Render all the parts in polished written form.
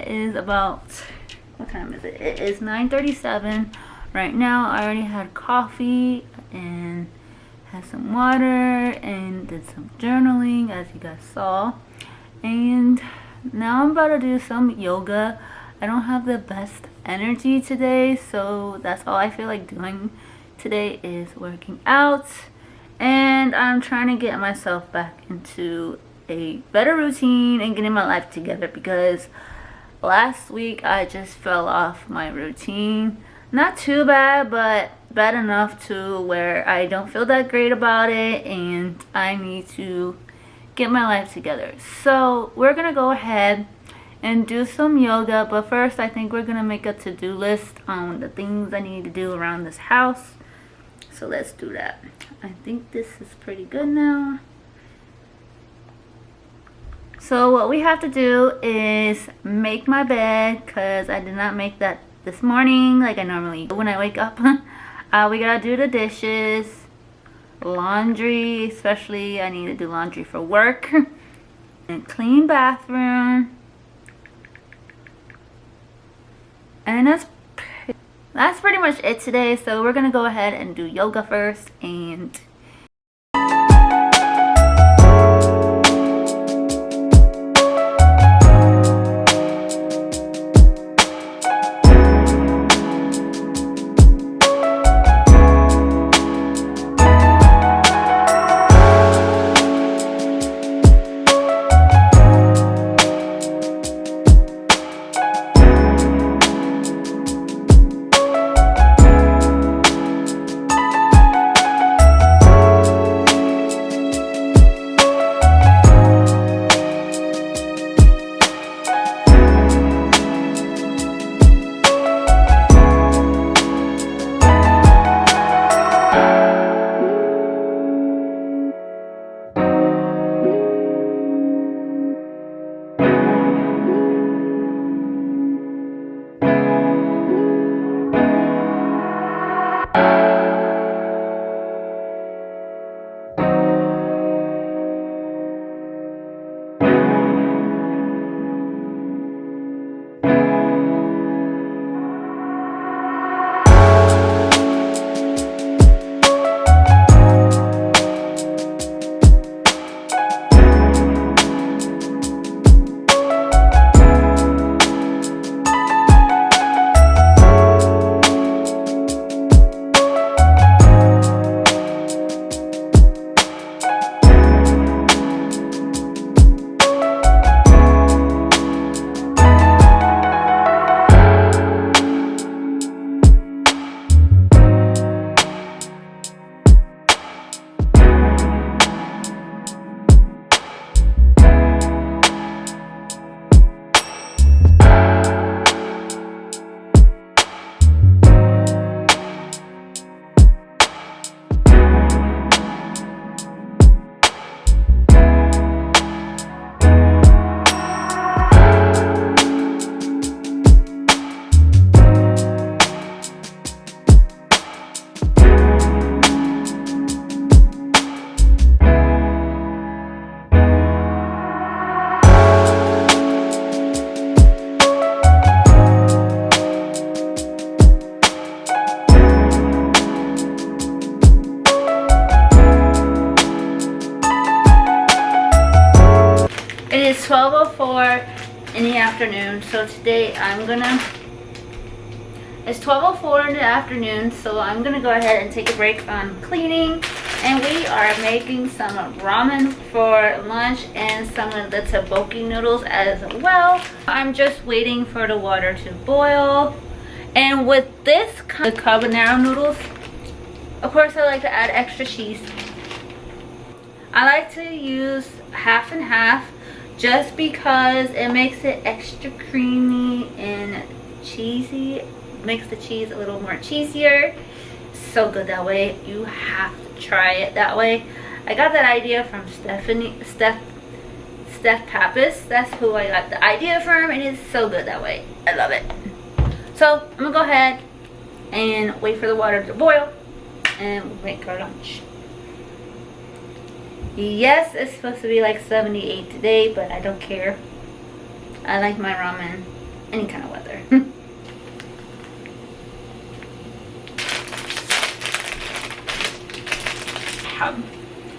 It is about, what time is it? It is 9:37 right now. I already had coffee and had some water and did some journaling, as you guys saw. And now I'm about to do some yoga. I don't have the best energy today, so that's all I feel like doing today is working out. And I'm trying to get myself back into a better routine and getting my life together, because last week I just fell off my routine. Not too bad, but bad enough to where I don't feel that great about it, and I need to get my life together. So we're gonna go ahead and do some yoga, but first I think we're gonna make a to-do list on the things I need to do around this house. So let's do that. I think this is pretty good now. So what we have to do is make my bed, because I did not make that this morning like I normally do when I wake up. We gotta do the dishes, laundry, especially I need to do laundry for work, and clean bathroom. And that's pretty much it today. So we're gonna go ahead and do yoga first, and it is 12:04 in the afternoon. So today it's 12:04 in the afternoon, so I'm gonna go ahead and take a break on cleaning, and we are making some ramen for lunch and some of the tteokbokki noodles as well. I'm just waiting for the water to boil. And with this carbonara noodles, of course I like to add extra cheese. I like to use half and half, just because it makes it extra creamy and cheesy. It makes the cheese a little more cheesier. So good that way. You have to try it that way. I got that idea from Steph Pappas. That's who I got the idea from, and it's so good that way. I love it. So I'm gonna go ahead and wait for the water to boil, and we'll make our lunch. Yes, it's supposed to be like 78 today, but I don't care. I like my ramen any kind of weather. I'm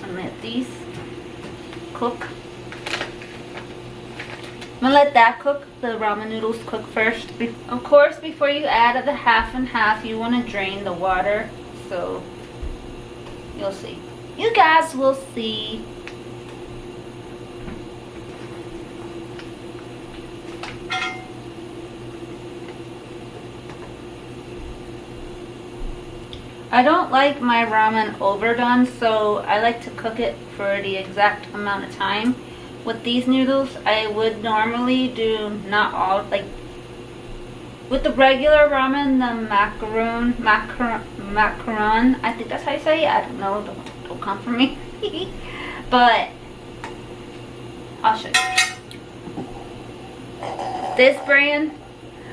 gonna let these cook. I'm gonna let that cook, the ramen noodles cook first. Of course, before you add the half and half, you want to drain the water. So you'll see. You guys will see. I don't like my ramen overdone, so I like to cook it for the exact amount of time. With these noodles, I would normally do not all, like with the regular ramen, the macaron, I think that's how you say it. I don't know, don't come for me. But I'll show you. This brand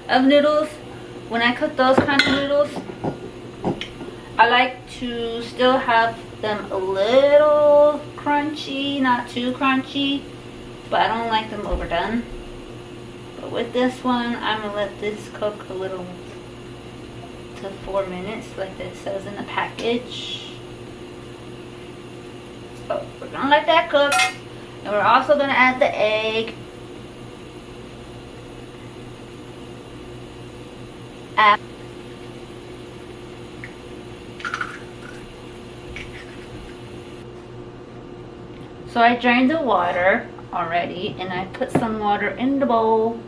of noodles, when I cook those kind of noodles, I like to still have them a little crunchy, not too crunchy, but I don't like them overdone. But with this one, I'm gonna let this cook a little to 4 minutes, like it says in the package. So we're gonna let that cook, and we're also gonna add the egg. So I drained the water already, and I put some water in the bowl.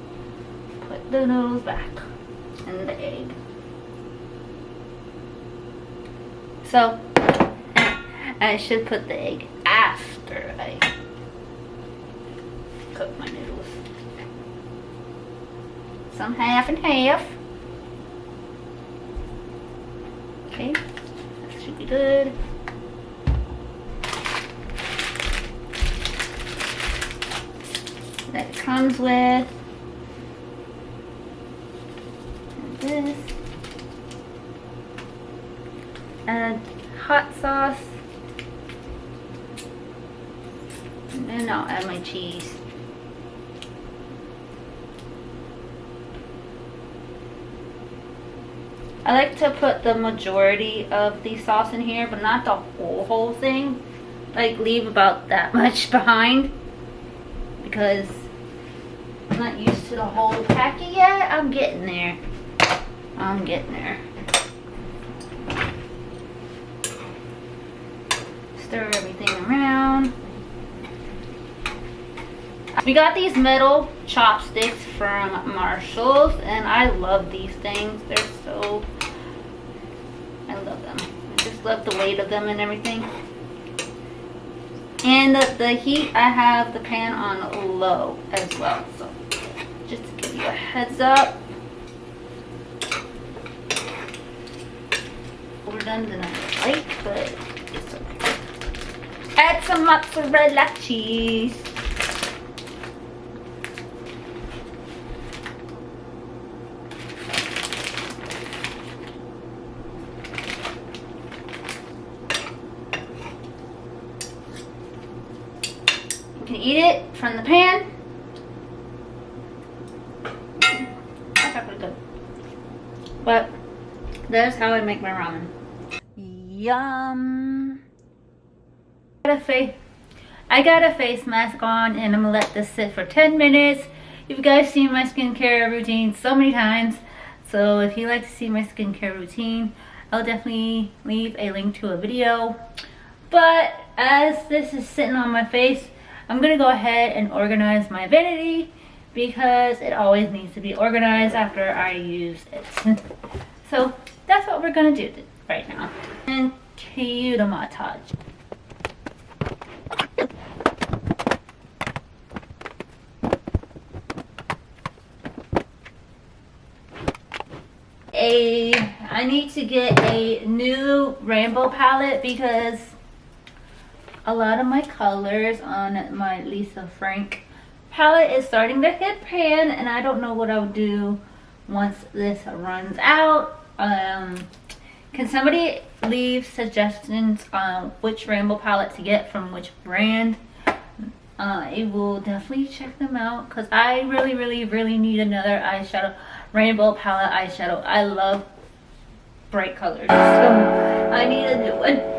Put the noodles back and the egg. So I should put the egg after I cook my noodles. Some half and half. Okay, that should be good. That comes with this, and hot sauce, and then I'll add my cheese. I like to put the majority of the sauce in here, but not the whole thing. Like, leave about that much behind, because I'm not used to the whole packet yet. I'm getting there. I'm getting there. Stir everything around. We got these metal chopsticks from Marshalls, and I love these things. They're so, I love them. I just love the weight of them and everything. And the heat, I have the pan on low as well. So just to give you a heads up. Overdone than I like, but it's okay. Add some mozzarella cheese. You can eat it from the pan. That's pretty good. But that's how I make my ramen. Yum. I got a face mask on, and I'm gonna let this sit for 10 minutes. You guys seen my skincare routine so many times, so if you like to see my skincare routine, I'll definitely leave a link to a video. But as this is sitting on my face, I'm gonna go ahead and organize my vanity, because it always needs to be organized after I use it. So that's what we're gonna do right now. And cue the montage. I need to get a new rainbow palette, because a lot of my colors on my Lisa Frank palette is starting to hit pan, and I don't know what I'll do once this runs out. Can somebody leave suggestions on which rainbow palette to get from which brand? I will definitely check them out because I really need another eyeshadow, rainbow palette eyeshadow. I love bright colors, so I need a new one.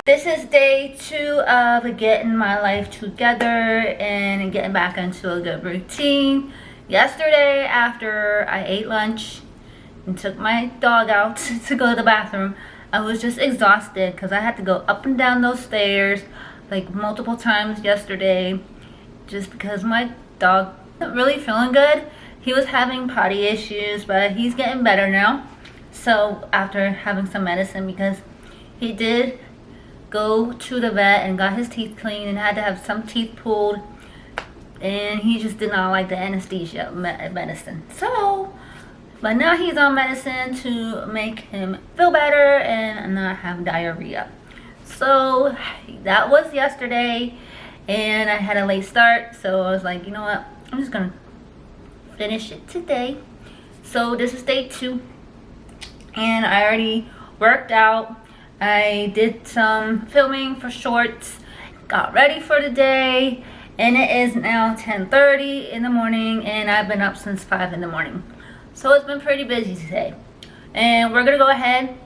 This is day 2 of getting my life together and getting back into a good routine. Yesterday, after I ate lunch and took my dog out to go to the bathroom, I was just exhausted because I had to go up and down those stairs like multiple times yesterday just because my dog wasn't really feeling good. He was having potty issues, but he's getting better now. So after having some medicine, because he did go to the vet and got his teeth cleaned and had to have some teeth pulled, and he just did not like the anesthesia medicine. So, but now he's on medicine to make him feel better and not have diarrhea. So that was yesterday, and I had a late start, so I was like, you know what, I'm just gonna finish it today. So this is day 2, and I already worked out. I did some filming for shorts, got ready for the day, and it is now 10:30 in the morning, and I've been up since 5 in the morning. So it's been pretty busy today. And we're gonna go ahead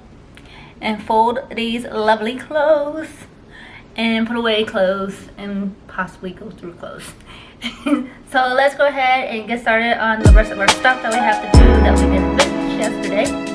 and fold these lovely clothes and put away clothes and possibly go through clothes. So let's go ahead and get started on the rest of our stuff that we have to do that we didn't finish yesterday.